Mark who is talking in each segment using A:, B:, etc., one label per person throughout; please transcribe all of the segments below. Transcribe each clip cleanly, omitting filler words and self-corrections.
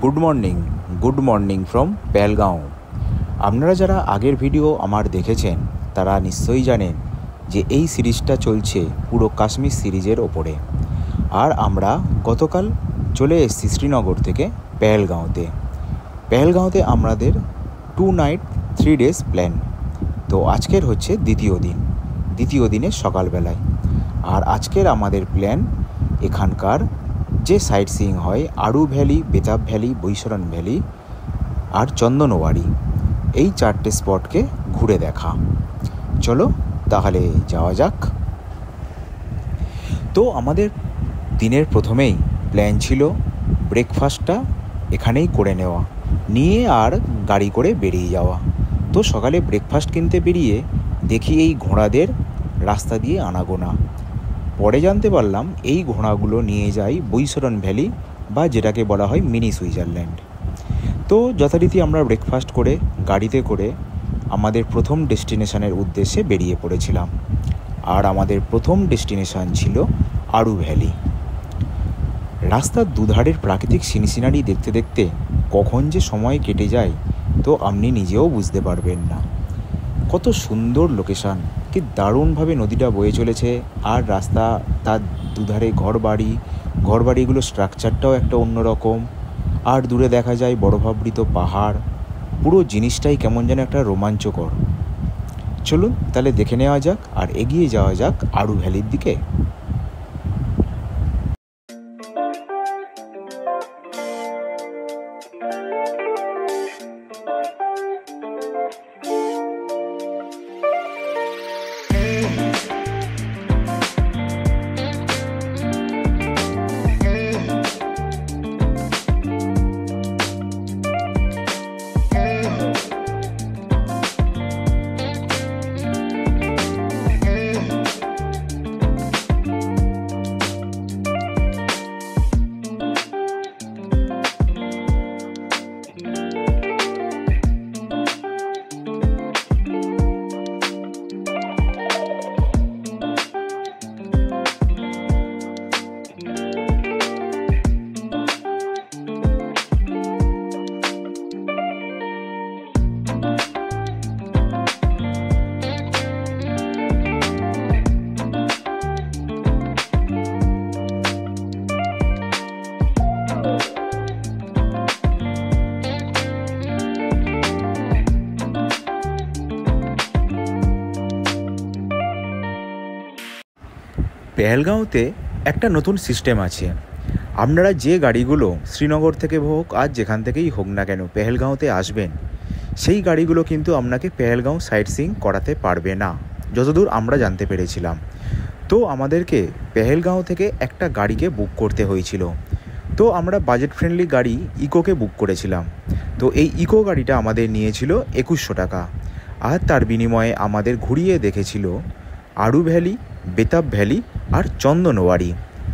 A: Good morning from Pahalgam. আপনারা যারা আগের ভিডিও আমার দেখেছেন তারা নিশ্চয়ই জানেন যে এই সিরিজটা চলছে পুরো কাশ্মীর সিরিজের ওপরে। আর আমরা গতকাল চলে এসেছি শ্রীনগর থেকে পেহেলগাঁওতে আমাদের 2 নাইট 3 ডেজ প্ল্যান। তো আজকের হচ্ছে দ্বিতীয় দিনের সকালবেলায়। আর আজকের আমাদের প্ল্যান এখানকার যে সাইট সিইং হয় Aru valley, Betaab valley, Baisaran valley আর চন্দনওয়ারি, এই 4টে স্পটকে ঘুরে দেখা। চলো তাহলে যাওয়া যাক। তো আমাদের দিনের প্রথমেই প্ল্যান ছিল ব্রেকফাস্টটা এখানেই করে নেওয়া, নিয়ে আর গাড়ি করে বেরিয়ে যাওয়া। তো সকালে ব্রেকফাস্ট কিনতে বেরিয়ে দেখি এই ঘোড়াদের রাস্তা দিয়ে আনাগোনা। পরে জানতে পারলাম এই ঘোড়াগুলো নিয়ে যায় বৈশরণ ভ্যালি, বা যেটাকে বলা হয় মিনি সুইজারল্যান্ড। তো যথারীতি আমরা ব্রেকফাস্ট করে গাড়িতে করে আমাদের প্রথম ডেস্টিনেশনের উদ্দেশ্যে বেরিয়ে পড়েছিলাম। আর আমাদের প্রথম ডেস্টিনেশন ছিল আড়ু ভ্যালি। রাস্তার দুধারের প্রাকৃতিক সিনারি দেখতে দেখতে কখন যে সময় কেটে যায় তো আপনি নিজেও বুঝতে পারবেন না। কত সুন্দর লোকেশান, কি দারুণভাবে নদীটা বয়ে চলেছে। আর রাস্তা, তার দুধারে ঘরবাড়িগুলো স্ট্রাকচারটাও একটা অন্যরকম। আর দূরে দেখা যায় বরফাবৃত পাহাড়। পুরো জিনিসটাই কেমন যেন একটা রোমাঞ্চকর। চলুন তাহলে দেখে নেওয়া যাক আর এগিয়ে যাওয়া যাক আড়ু ভ্যালির দিকে। পেহেলগাঁওতে একটা নতুন সিস্টেম আছে। আপনারা যে গাড়িগুলো শ্রীনগর থেকে হোক আর যেখান থেকেই হোক না কেন পেহেলগাঁওতে আসবেন, সেই গাড়িগুলো কিন্তু আপনাকে পেহেলগাঁও সাইট সিইং করাতে পারবে না, যতদূর আমরা জানতে পেরেছিলাম। তো আমাদেরকে পেহেলগাঁও থেকে একটা গাড়িকে বুক করতে হয়েছিল। তো আমরা বাজেট ফ্রেন্ডলি গাড়ি ইকোকে বুক করেছিলাম। তো এই ইকো গাড়িটা আমাদের নিয়েছিল 2100 টাকা। আর তার বিনিময়ে আমাদের ঘুরিয়ে দেখেছিল আড়ু ভ্যালি, বেতাব ভ্যালি আর চন্দনওয়ারি,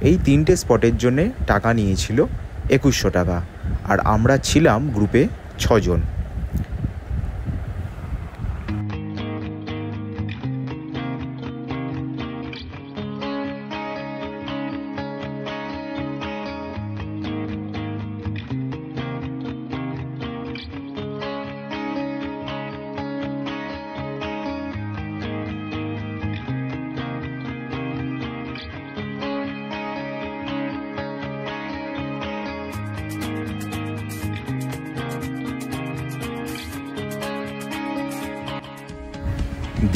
A: এই 3টে স্পটের জন্যে টাকা নিয়েছিল 2100 টাকা। আর আমরা ছিলাম গ্রুপে 6 জন।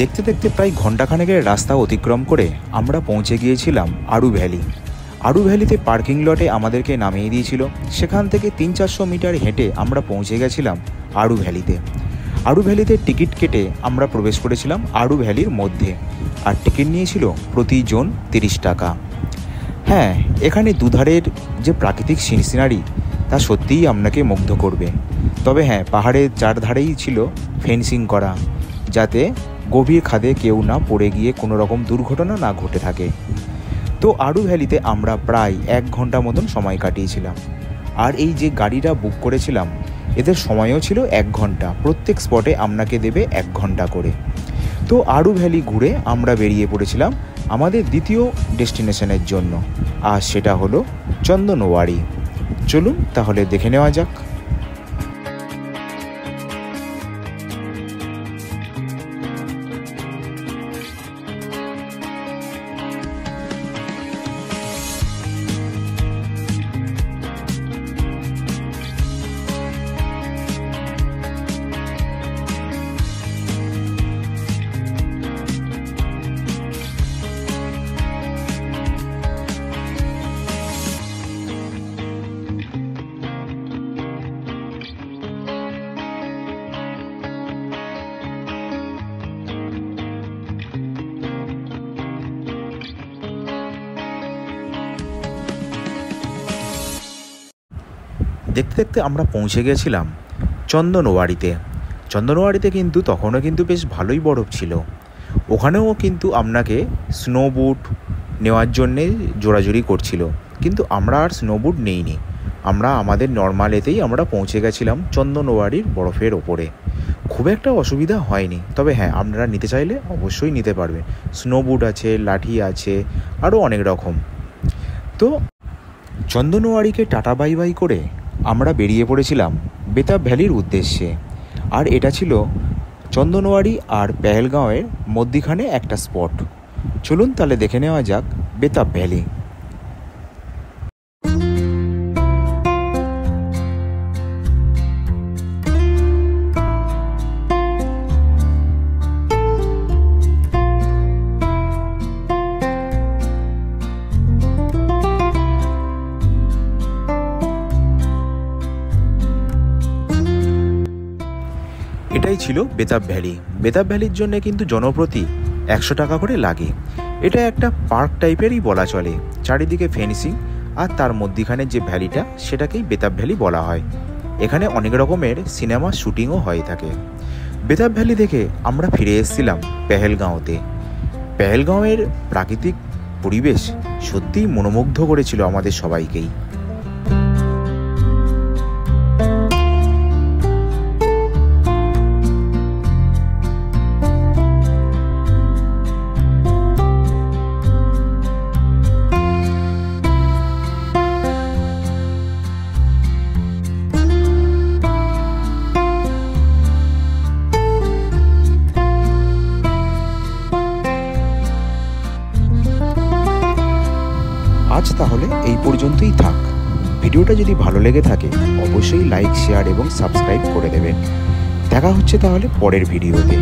A: দেখতে দেখতে প্রায় ঘন্টাখানেকের রাস্তা অতিক্রম করে আমরা পৌঁছে গিয়েছিলাম আড়ু ভ্যালিতে পার্কিং লটে আমাদেরকে নামিয়ে দিয়েছিল। সেখান থেকে 300-400 মিটার হেঁটে আমরা পৌঁছে গেছিলাম আড়ু ভ্যালিতে টিকিট কেটে আমরা প্রবেশ করেছিলাম আড়ু ভ্যালির মধ্যে। আর টিকিট নিয়েছিল প্রতিজন 30 টাকা। হ্যাঁ, এখানে দুধারের যে প্রাকৃতিক সিনারি তা সত্যিই আপনাকে মুগ্ধ করবে। তবে হ্যাঁ, পাহাড়ের চারধারেই ছিল ফেন্সিং করা, যাতে গভীর খাদে কেউ না পড়ে গিয়ে কোনো রকম দুর্ঘটনা না ঘটে থাকে। তো আড়ু ভ্যালিতে আমরা প্রায় 1 ঘন্টা মতন সময় কাটিয়েছিলাম। আর এই যে গাড়িটা বুক করেছিলাম এদের সময়ও ছিল 1 ঘন্টা, প্রত্যেক স্পটে আপনাকে দেবে 1 ঘন্টা করে। তো আড়ু ভ্যালি ঘুরে আমরা বেরিয়ে পড়েছিলাম আমাদের দ্বিতীয় ডেস্টিনেশনের জন্য, আর সেটা হলো চন্দনওয়ারি। চলুন তাহলে দেখে নেওয়া যাক। দেখতে দেখতে আমরা পৌঁছে গেছিলাম চন্দনওয়াড়িতে। চন্দনওয়াড়িতে কিন্তু তখনও কিন্তু বেশ ভালোই বরফ ছিল। ওখানেও কিন্তু আপনাকে স্নো বুট নেওয়ার জন্যে জোরাজুরি করছিল, কিন্তু আমরা আর স্নো বুট নেইনি। আমরা আমাদের নর্মাল এতেই আমরা পৌঁছে গেছিলাম চন্দনওয়াড়ির বরফের ওপরে। খুব একটা অসুবিধা হয়নি, তবে হ্যাঁ, আপনারা নিতে চাইলে অবশ্যই নিতে পারবেন। স্নো বুট আছে, লাঠি আছে, আরও অনেক রকম। তো চন্দনওয়াড়িকে টাটা বাই বাই করে আমরা বেরিয়ে পড়েছিলাম বেতাব ভ্যালির উদ্দেশ্যে। আর এটা ছিল চন্দনওয়াড়ি আর পেহেলগাঁওয়ের মধ্যিখানে একটা স্পট। চলুন তাহলে দেখে নেওয়া যাক বেতাব ভ্যালি। এটাই ছিল বেতাব ভ্যালি। বেতাব ভ্যালির জন্য কিন্তু জনপ্রতি 100 টাকা করে লাগে। এটা একটা পার্ক টাইপেরই বলা চলে। চারিদিকে ফেন্সিং, আর তার মধ্যিখানে যে ভ্যালিটা সেটাকেই বেতাব ভ্যালি বলা হয়। এখানে অনেক রকমের সিনেমা শুটিংও হয়ে থাকে। বেতাব ভ্যালি থেকে আমরা ফিরে এসেছিলাম পেহেলগাঁওতে। পেহেলগাঁওয়ের প্রাকৃতিক পরিবেশ সত্যিই মনোমুগ্ধ করেছিল আমাদের সবাইকেই। আজ তাহলে এই পর্যন্তই থাক। ভিডিওটা যদি ভালো লেগে থাকে অবশ্যই লাইক, শেয়ার এবং সাবস্ক্রাইব করে দেবেন। দেখা হচ্ছে তাহলে পরের ভিডিওতে।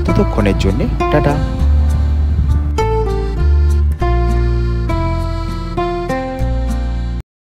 A: ততক্ষণের জন্যে টাটা।